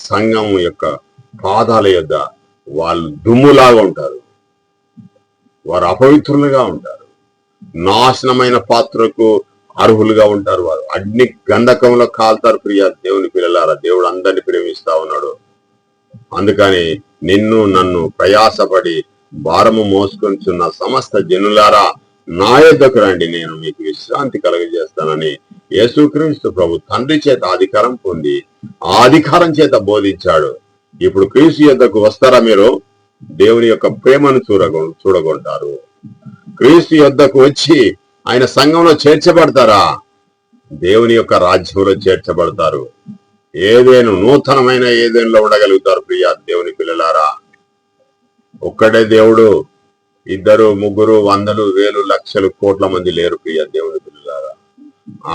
సంఘం యొక్క పాదాల యొద్ద వాళ్ళు దుమ్ములాగా ఉంటారు. వారు అపవిత్రులుగా ఉంటారు. నాశనమైన పాత్రకు అర్హులుగా ఉంటారు. వారు అగ్ని గంధకంలో కాల్తారు. ప్రియ దేవుని పిల్లలారా, దేవుడు అందరిని ప్రేమిస్తా ఉన్నాడు. అందుకని నిన్ను నన్ను ప్రయాసపడి భారము మోసుకొంచున్న సమస్త జనులారా, నా యొద్దకు రండి, నేను మీకు విశ్రాంతి కలుగజేస్తానని యేసుక్రీస్తు ప్రభు తండ్రి చేత అధికారం పొంది ఆ అధికారం చేత బోధించాడు. ఇప్పుడు క్రీస్తు యొద్దకు వస్తారా? మీరు దేవుని యొక్క ప్రేమను చూడగొంటారు. క్రీస్తు యొద్దకు వచ్చి ఆయన సంఘంలో చేర్చబడతారా? దేవుని యొక్క రాజ్యంలో చేర్చబడతారు. ఏదేను నూతనమైన ఏదేనులో ఉండగలుగుతారు. ప్రియ దేవుని పిల్లలారా, ఒక్కడే దేవుడు. ఇద్దరు ముగ్గురు వందలు వేలు లక్షలు కోట్ల మంది లేరు ప్రియ దేవుని పిల్లలారా.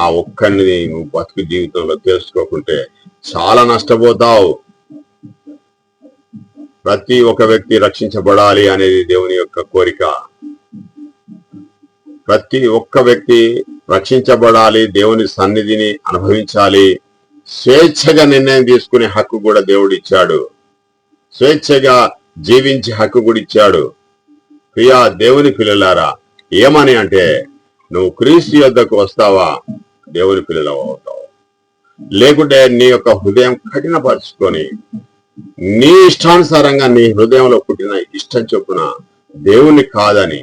ఆ ఒక్కడిని నువ్వు బతుకు జీవితంలో తెలుసుకోకుంటే చాలా నష్టపోతావు. ప్రతి ఒక్క వ్యక్తి రక్షించబడాలి అనేది దేవుని యొక్క కోరిక. ప్రతి ఒక్క వ్యక్తి రక్షించబడాలి, దేవుని సన్నిధిని అనుభవించాలి. స్వేచ్ఛగా నిర్ణయం తీసుకునే హక్కు కూడా దేవుడు ఇచ్చాడు. స్వేచ్ఛగా జీవించే హక్కు కూడా ఇచ్చాడు. ప్రియా దేవుని పిల్లలారా, ఏమని అంటే, నువ్వు క్రీస్తు యొద్దకు వస్తావా, దేవుని పిల్లలు అవుతావు. లేకుంటే నీ యొక్క హృదయం కఠినపరుచుకొని నీ ఇష్టానుసారంగా నీ హృదయంలో పుట్టిన ఇష్టం చొప్పున దేవుణ్ణి కాదని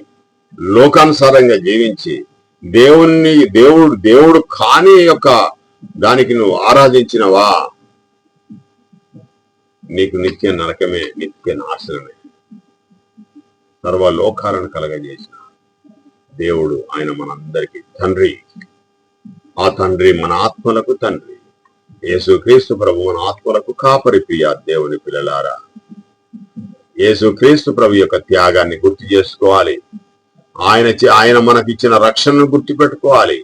లోకానుసారంగా జీవించి దేవుడు కాని యొక్క దానికి నువ్వు ఆరాధించినవా, నీకు నిత్య నరకమే, నిత్య నాశనమే. సర్వలోకాలను కలగజేసిన దేవుడు ఆయన మనందరికీ తండ్రి. ఆ తండ్రి మన ఆత్మలకు తండ్రి. యేసుక్రీస్తు ప్రభు మన ఆత్మలకు కాపరి. ప్రియ దేవుని పిల్లలారా, యేసుక్రీస్తు ప్రభు యొక్క త్యాగాన్ని గుర్తు చేసుకోవాలి. ఆయన మనకిచ్చిన రక్షణను గుర్తు పెట్టుకోవాలి.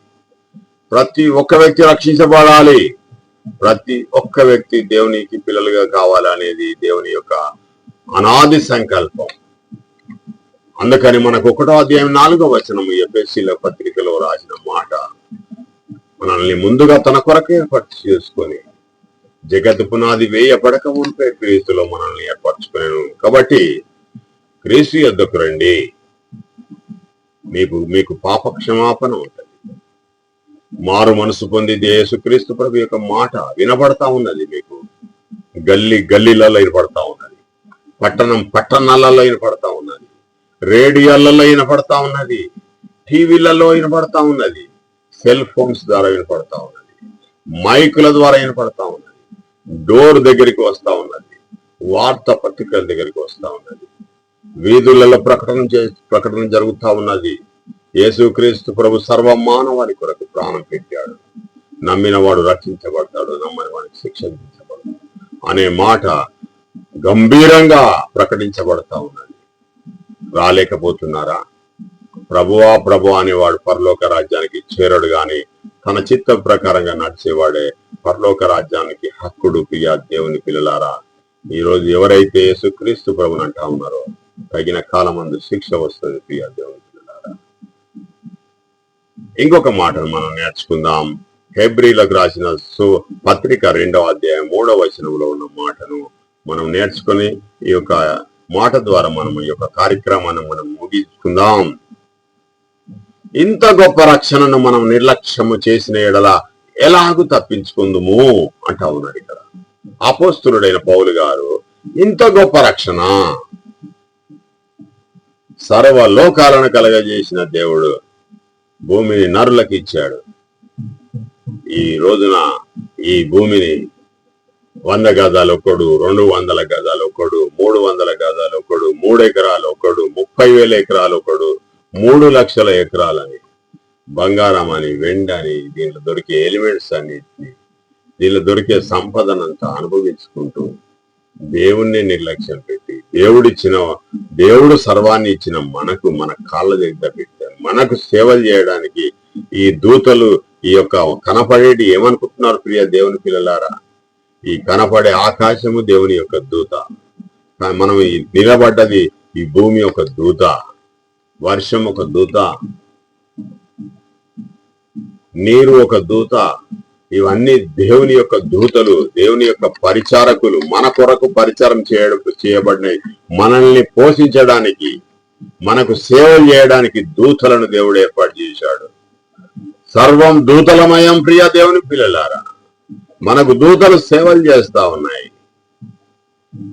ప్రతి ఒక్క వ్యక్తి రక్షించబడాలి. ప్రతి ఒక్క వ్యక్తి దేవునికి పిల్లలుగా కావాలనేది దేవుని యొక్క అనాది సంకల్పం. అందుకని మనకు 1వ అధ్యాయం 4వ వచనం ఎఫెసీయుల పత్రికలో రాసిన మాట, మనల్ని ముందుగా తన కొరకు ఏర్పాటు చేసుకొని జగత్తు పునాది వేయబడక ఉంటే క్రీస్తులో మనల్ని ఏర్పరచుకున్నాను. కాబట్టి క్రీస్తు యొద్దకు రండి, మీకు పాప క్షమాపణ ఉంటుంది. మారు మనసు పొందితే యేసుక్రీస్తు ప్రభు యొక్క మాట వినబడతా ఉన్నది. మీకు గల్లీలలో వినపడతా ఉన్నది, పట్టణాలలో వినపడతా ఉన్నది, రేడియోలలో వినపడతా ఉన్నది, టీవీలలో వినపడతా ఉన్నది, సెల్ ఫోన్స్ ద్వారా వినపడతా ఉన్నది, మైకుల ద్వారా వినపడతా ఉన్నది, డోర్ దగ్గరికి వస్తా ఉన్నది, వార్తా పత్రికల దగ్గరికి వస్తా ఉన్నది, వీధులలో ప్రకటన జరుగుతా ఉన్నది. యేసుక్రీస్తు ప్రభు సర్వమానవాని కొరకు ప్రాణం పెట్టాడు, నమ్మిన వాడు రక్షించబడతాడు, నమ్మని వాడికి శిక్ష విధించబడతాడు అనే మాట గంభీరంగా ప్రకటించబడతా ఉన్నది. రాలేకపోతున్నారా? ప్రభువా అనేవాడు పరలోక రాజ్యానికి చేరడు గాని తన చిత్త ప్రకారంగా నడిచేవాడే పరలోక రాజ్యానికి హక్కుడు. ప్రియ దేవుని పిల్లలారా, ఈ రోజు ఎవరైతే యేసుక్రీస్తు ప్రభుని అంటా ఉన్నారో తగిన కాలమందు శిక్ష వస్తుంది. ప్రియ దేవుని పిల్లలారా, ఇంకొక మాటను మనం నేర్చుకుందాం. హెబ్రీలకు రాసిన పత్రిక 2వ అధ్యాయం 3వ వచనంలో ఉన్న మాటను మనం నేర్చుకుని ఈ యొక్క మాట ద్వారా మనం ఈ యొక్క కార్యక్రమాన్ని మనం ముగించుకుందాం. ఇంత గొప్ప రక్షణను మనం నిర్లక్ష్యము చేసిన ఎడల ఎలాగూ తప్పించుకుందుము అంటా ఉన్నాడు ఇక్కడ అపోస్తులుడైన పౌలు గారు. ఇంత గొప్ప రక్షణ సర్వలోకాలను కలగజేసిన దేవుడు భూమిని నరులకు ఇచ్చాడు. ఈ రోజున ఈ భూమిని 100 గజాలు ఒకడు, 200 గజాలు ఒకడు, 300 గజాలు ఒకడు, 3 ఎకరాలు ఒకడు, 30,000 ఎకరాలు ఒకడు, 3 లక్షల ఎకరాలని బంగారం అని, వెండి అని, దీంట్లో దొరికే ఎలిమెంట్స్ అన్నిటిని, దీనిలో దొరికే సంపదనంతా అనుభవించుకుంటూ దేవుణ్ణి నిర్లక్ష్యం పెట్టి దేవుడు సర్వాన్ని ఇచ్చిన మనకు మన కాళ్ళ దగ్గర పెట్టారు. మనకు సేవలు చేయడానికి ఈ దూతలు ఈ యొక్క కనపడేటి ఏమనుకుంటున్నారు ప్రియ దేవుని పిల్లలారా? ఈ కనపడే ఆకాశము దేవుని యొక్క దూత, మనం నిలబడ్డది ఈ భూమి ఒక దూత, వర్షం ఒక దూత, నీరు ఒక దూత. ఇవన్నీ దేవుని యొక్క దూతలు, దేవుని యొక్క పరిచారకులు, మన కొరకు పరిచారం చేయబడినాయి. మనల్ని పోషించడానికి, మనకు సేవలు చేయడానికి దూతలను దేవుడు ఏర్పాటు చేశాడు. సర్వం దూతలమయం ప్రియ దేవుని పిల్లలారా. మనకు దూతలు సేవలు చేస్తా ఉన్నాయి.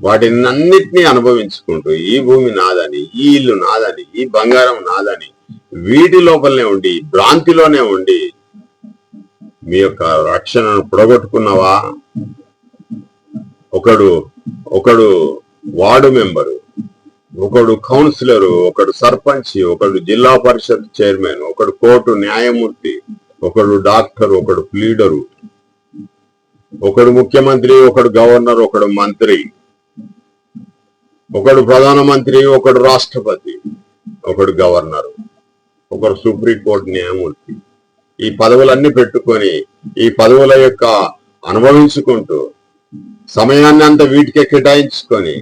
వాటిని అన్నిటినీ అనుభవించుకుంటూ ఈ భూమి నాదని, ఈ ఇల్లు నాదని, ఈ బంగారం నాదని, వీటి లోపలనే ఉండి, భ్రాంతిలోనే ఉండి మీ యొక్క రక్షణను పొడగొట్టుకున్నావా? ఒకడు వార్డు మెంబరు, ఒకడు కౌన్సిలరు, ఒకడు సర్పంచ్, ఒకడు జిల్లా పరిషత్ చైర్మన్, ఒకడు కోర్టు న్యాయమూర్తి, ఒకడు డాక్టర్, ఒకడు ప్లీడరు, ఒకడు ముఖ్యమంత్రి, ఒకడు గవర్నర్, ఒకడు మంత్రి, ఒకడు ప్రధానమంత్రి, ఒకడు రాష్ట్రపతి, ఒకడు గవర్నరు, ఒకడు సుప్రీంకోర్టు న్యాయమూర్తి. ఈ పదవులన్నీ పెట్టుకొని ఈ పదవుల యొక్క అనుభవించుకుంటూ సమయాన్ని అంతా వీటికే కేటాయించుకొని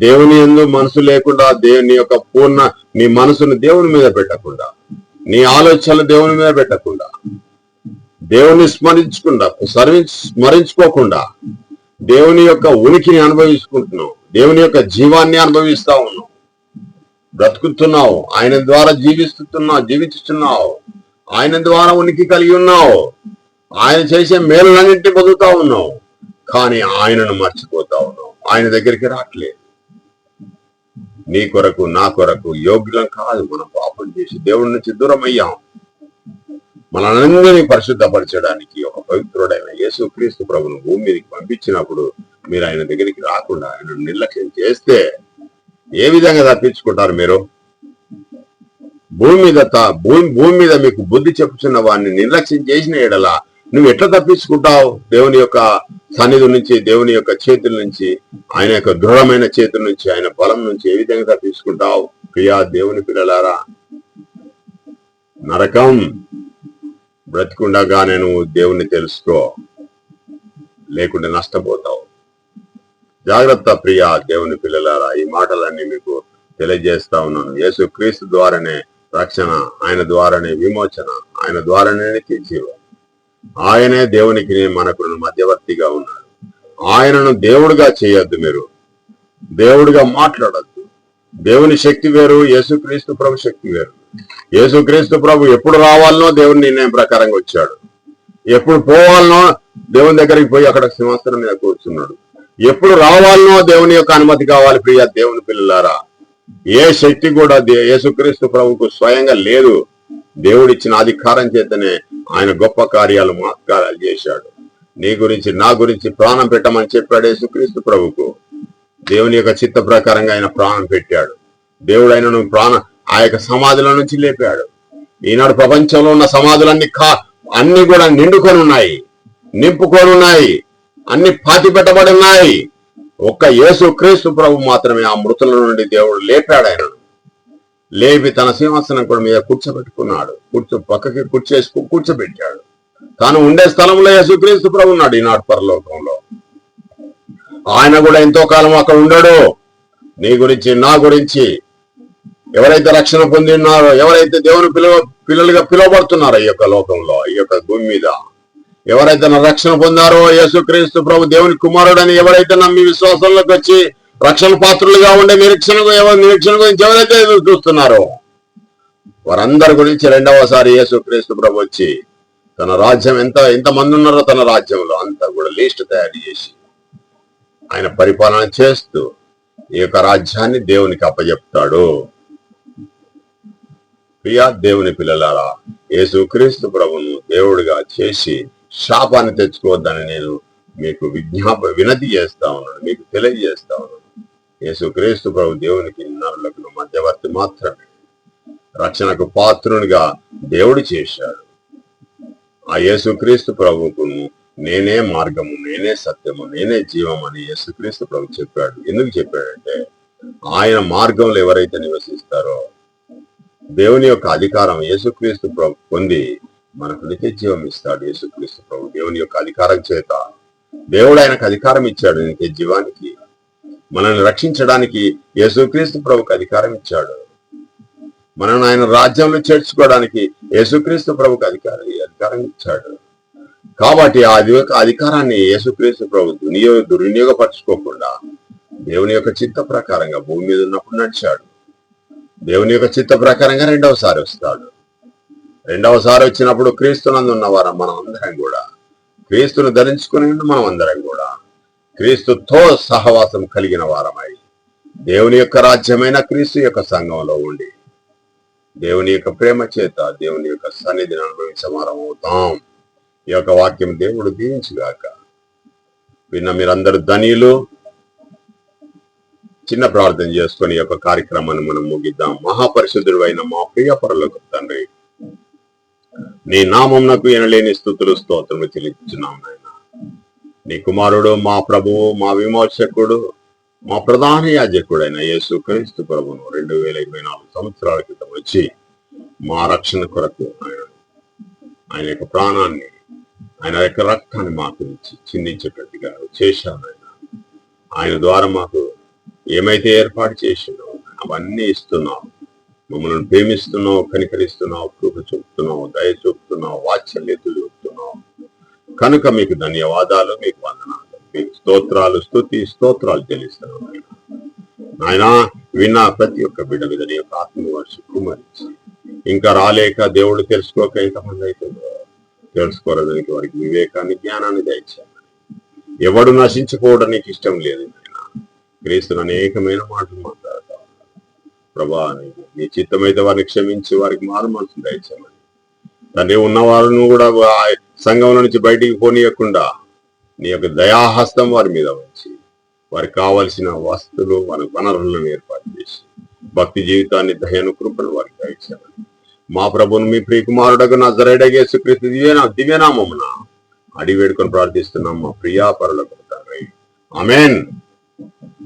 దేవుని యందు మనసు లేకుండా, దేవుని యొక్క నీ మనసును దేవుని మీద పెట్టకుండా, నీ ఆలోచనలు దేవుని మీద పెట్టకుండా, దేవుని స్మరించుకోకుండా దేవుని యొక్క ఉనికిని అనుభవించుకుంటున్నావు, దేవుని యొక్క జీవాన్ని అనుభవిస్తా ఉన్నావు, బ్రతుకుతున్నావు, ఆయన ద్వారా జీవిస్తున్నావు, ఆయన ద్వారా ఉనికి కలిగి ఉన్నావు, ఆయన చేసే మేలులన్నింటినీ పొందుతా ఉన్నావు. కానీ ఆయనను మర్చిపోతా ఉన్నావు, ఆయన దగ్గరికి రావట్లేదు. నీ కొరకు నా కొరకు యోగ్యులం కాదు, మనం పాపం చేసి దేవుడి నుంచి దూరం అయ్యాం. మనందరినీ పరిశుద్ధపరచడానికి ఒక పవిత్రుడైన యేసుక్రీస్తు ప్రభును భూమి మీదకి పంపించినప్పుడు మీరు ఆయన దగ్గరికి రాకుండా ఆయన నిర్లక్ష్యం చేస్తే ఏ విధంగా తప్పించుకుంటారు మీరు? భూమి మీద మీకు బుద్ధి చెప్పుచున్న వాడిని నిర్లక్ష్యం చేసిన ఎడల నువ్వు ఎట్లా తప్పించుకుంటావు? దేవుని యొక్క సన్నిధి నుంచి, దేవుని యొక్క చేతుల నుంచి, ఆయన యొక్క దృఢమైన చేతుల నుంచి, ఆయన బలం నుంచి ఏ విధంగా తప్పించుకుంటావు? ప్రియా దేవుని పిల్లలారా, నరకం బ్రతికుండగానే నువ్వు దేవుణ్ణి తెలుసుకో, లేకుంటే నష్టపోతావు. జాగ్రత్త ప్రియా దేవుని పిల్లలారా. ఈ మాటలన్నీ మీకు తెలియజేస్తా ఉన్నాను. యేసు క్రీస్తు ద్వారానే రక్షణ, ఆయన ద్వారానే విమోచన, ఆయన ద్వారానే నిత్యజీవ. ఆయనే దేవునికి మనకు మధ్యవర్తిగా ఉన్నాడు. ఆయనను దేవుడిగా చేయొద్దు, మీరు దేవుడిగా మాట్లాడద్దు. దేవుని శక్తి వేరు, యేసుక్రీస్తు ప్రభు శక్తి వేరు. యేసుక్రీస్తు ప్రభు ఎప్పుడు రావాలనో దేవుని నిర్ణయం ప్రకారంగా వచ్చాడు, ఎప్పుడు పోవాలనో దేవుని దగ్గరికి పోయి అక్కడ సింహాసనం మీద కూర్చున్నాడు. ఎప్పుడు రావాలనో దేవుని యొక్క అనుమతి కావాలి. ప్రియ దేవుని పిల్లలారా, ఏ శక్తి కూడా యేసుక్రీస్తు ప్రభుకు స్వయంగా లేదు. దేవుడిచ్చిన అధికారం చేతనే ఆయన గొప్ప కార్యాలు, మహత్కార్యాలు చేశాడు. నీ గురించి, నా గురించి ప్రాణం పెట్టమని చెప్పాడు యేసుక్రీస్తు ప్రభుకు. దేవుని యొక్క చిత్త ప్రకారంగా ఆయన ప్రాణం పెట్టాడు. దేవుడు ఆయనను ఆ యొక్క సమాధుల నుంచి లేపాడు. ఈనాడు ప్రపంచంలో ఉన్న సమాధులన్నీ అన్ని కూడా నిండుకొని ఉన్నాయి, నింపుకొని ఉన్నాయి, అన్ని పాతి పెట్టబడి ఉన్నాయి. ఒక్క యేసుక్రీస్తు ప్రభు మాత్రమే ఆ మృతుల నుండి దేవుడు లేపాడు. ఆయనను లేపి తన సింహాసనం కూడా మీద కూర్చోబెట్టుకున్నాడు. పక్కకి కూర్చోబెట్టాడు. తాను ఉండే స్థలంలో యేసుక్రీస్తు ప్రభు ఉన్నాడు ఈనాడు పరలోకంలో. ఆయన కూడా ఎంతో కాలం అక్కడ ఉండడు. నీ గురించి, నా గురించి ఎవరైతే రక్షణ పొంది ఉన్నారో, ఎవరైతే దేవుని పిల్లలుగా పిలువబడుతున్నారో ఈ యొక్క లోకంలో, ఈ యొక్క భూమి మీద ఎవరైతే రక్షణ పొందారో, యేసుక్రీస్తు ప్రభు దేవుని కుమారుడని ఎవరైతే నమ్మి విశ్వాసంలోకి వచ్చి రక్షణ పాత్రులుగా ఉండే నిరీక్షణ గురించి ఎవరైతే చూస్తున్నారో వారందరి గురించి రెండవసారి యేసుక్రీస్తు ప్రభు వచ్చి తన రాజ్యం ఎంతమంది ఉన్నారో తన రాజ్యంలో అంతా కూడా లిస్ట్ తయారు చేసి ఆయన పరిపాలన చేస్తూ ఈ యొక్క రాజ్యాన్ని దేవునికి అప్పచెప్తాడు. ప్రియా దేవుని పిల్లలారా, యేసుక్రీస్తు ప్రభును దేవుడిగా చేసి శాపాన్ని తెచ్చుకోవద్దని నేను మీకు వినతి చేస్తా ఉన్నాను, మీకు తెలియజేస్తా ఉన్నాను. యేసుక్రీస్తు ప్రభు దేవునికి నరులకు మధ్యవర్తి మాత్రమే. రక్షణకు పాత్రునిగా దేవుడు చేశాడు. ఆ యేసుక్రీస్తు ప్రభువుకు నేనే మార్గము, నేనే సత్యము, నేనే జీవం అని యేసుక్రీస్తు ప్రభు చెప్పాడు. ఎందుకు చెప్పాడంటే ఆయన మార్గంలో ఎవరైతే నివసిస్తారో దేవుని యొక్క అధికారం యేసుక్రీస్తు ప్రభు పొంది మనకు నిత్య జీవం ఇస్తాడు. యేసుక్రీస్తు ప్రభు దేవుని యొక్క అధికారం చేత దేవుడు ఆయనకు అధికారం ఇచ్చాడు. నిత్య జీవానికి మనల్ని రక్షించడానికి యేసుక్రీస్తు ప్రభుకు అధికారం ఇచ్చాడు. మనం ఆయన రాజ్యంలో చేర్చుకోవడానికి యేసుక్రీస్తు ప్రభుకు అధికారం ఇచ్చాడు. కాబట్టి ఆ అధికారాన్ని యేసుక్రీస్తు ప్రభు దుర్వినియోగపరచుకోకుండా దేవుని యొక్క చిత్త ప్రకారంగా భూమి మీద ఉన్నప్పుడు నడిచాడు. దేవుని యొక్క చిత్త ప్రకారంగా రెండవసారి వస్తాడు. రెండవసారి వచ్చినప్పుడు క్రీస్తునందు ఉన్నవారు మనం అందరం కూడా, క్రీస్తును ధరించుకుని మనం అందరం కూడా క్రీస్తుతో సహవాసం కలిగిన వారమై దేవుని యొక్క రాజ్యమైన క్రీస్తు యొక్క సంఘంలో ఉండి దేవుని యొక్క ప్రేమ చేత దేవుని యొక్క సన్నిధిని అనుభవించే వారం అవుతాం. ఈ యొక్క వాక్యం దేవుడు దీవించుగాక. విన్న మీరందరూ ధన్యులు. చిన్న ప్రార్థన చేసుకొని ఈ యొక్క కార్యక్రమాన్ని మనం ముగిద్దాం. మహాపరిశుద్ధుడు అయిన మా ప్రియ పరలోక తండ్రి, నీ నామమునకు ఎనలేని స్తుతులు స్తోత్రములు చెల్లించున్నాం నాయన. నీ కుమారుడు, మా ప్రభువు, మా విమోచకుడు, మా ప్రధాన యాజకుడైన యేసుక్రీస్తు ప్రభువును 2024 సంవత్సరాల క్రితం వచ్చి మా రక్షణ కొరకు ఆయన యొక్క ప్రాణాన్ని, ఆయన యొక్క రక్తాన్ని మాకు ఇచ్చి చిందించేటట్టుగా చేశాను. ఆయన ద్వారా మాకు ఏమైతే ఏర్పాటు చేసినావు అవన్నీ ఇస్తున్నావు. మమ్మల్ని ప్రేమిస్తున్నావు, కనికరిస్తున్నావు, కృప చూపుతున్నావు, దయ చూపుతున్నావు, వాత్సల్యత చూపుతున్నావు. కనుక మీకు ధన్యవాదాలు, మీకు వందనాలు, మీకు స్తోత్రాలు, స్తోత్రాలు చెల్లిస్తున్నాను. ఆయన విన్న ప్రతి ఒక్క బిడ్డ మీద నీ యొక్క ఆత్మవర్ష కుమరించి ఇంకా రాలేక దేవుడు తెలుసుకోక ఎంతమంది అయితే తెలుసుకోవడానికి వారికి వివేకాన్ని, జ్ఞానాన్ని దయచేయాలి. ఎవడు నశించుకోవడం నీకు ఇష్టం లేదు. క్రీస్తును అనేకమైన మాటలు మాట్లాడతా ప్రభా, నీ చిత్తమైతే వారిని క్షమించి వారికి మారు మనసును దయచేయమని తండ్రి, ఉన్నవారిని కూడా సంఘంలో నుంచి బయటికి పోనీయకుండా నీ యొక్క దయాహస్తం వారి మీద ఉంచి వారికి కావలసిన వస్తువులు, వారి వనరులను ఏర్పాటు చేసి భక్తి జీవితాన్ని, దయను, కృపను వారికి దయచేయమని మా ప్రభువును మీ ప్రియకుమారుడకు నజరేయుడైన యేసుక్రీస్తు దివ్యనామమున అడిగి వేడుకొని ప్రార్థిస్తున్నాం మా ప్రియా పరలోకపు తండ్రి. ఆమేన్.